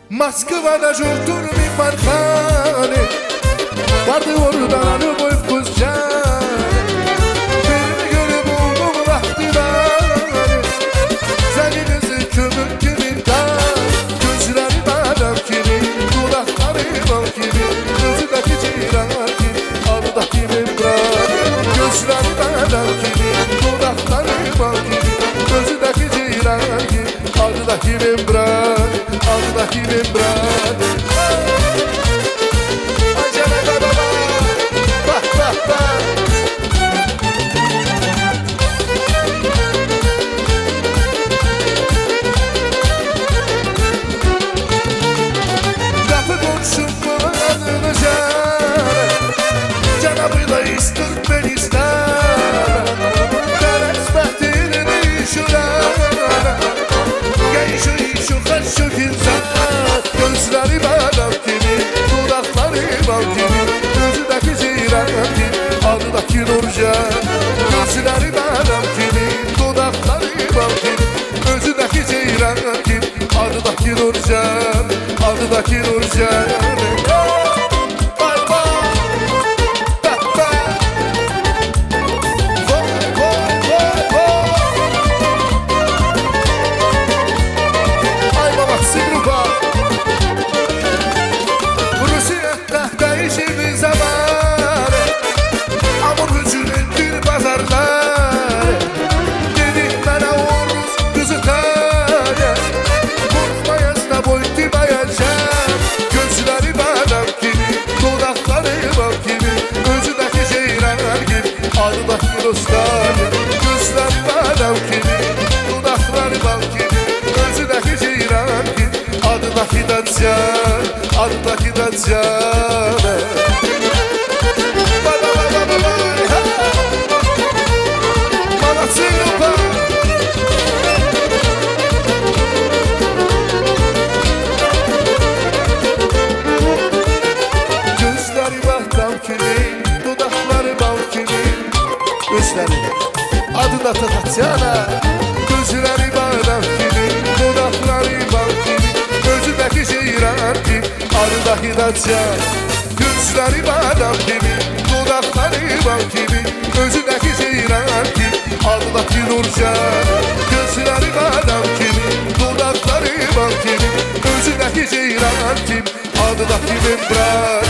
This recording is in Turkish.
Moskva'da yoktur bir parkhane, vardı oradan alıp kuzcan. Birini görüp buldum rahtivari, senin kömür gibi dar. Gözleri badem gibi, kulakları bal gibi, gözündeki ceylan gibi, aldaki membran. Gözleri badem gibi, kulakları bal gibi, gözündeki ceylan gibi, aldaki membran. Aldaki membran. Ay canım baba, bak bak bak. Kapı komşum adını can, canabıyla ister ben ister. Karesmetini şurana, genç şu kaç insan. Gözleri badem gibi, dudakları bal gibi, gözündeki ceylan gibi, aldaki Nurcan. Gözleri badem gibi, dudakları bal gibi, gözündeki ceylan gibi, aldaki Nurcan, aldaki Nurcan. Gözleri badem gibi, dudakları bal gibi, gözündeki ceylan gibi, adındaki Dancan, adındaki Dancan. Baba baba baba, bana sığınma. Gözleri badem gibi, dudakları bal gibi, gözleri adı da Tatyana. Gözleri badem gibi, dudakları bal gibi, gözündeki ceylan gibi, adındaki Tatyan. Gözleri badem gibi, dudakları bal gibi, gözündeki ceylan gibi, adındaki Nurcan. Gözleri badem gibi, dudakları bal gibi, gözündeki ceylan gibi, adındaki membran.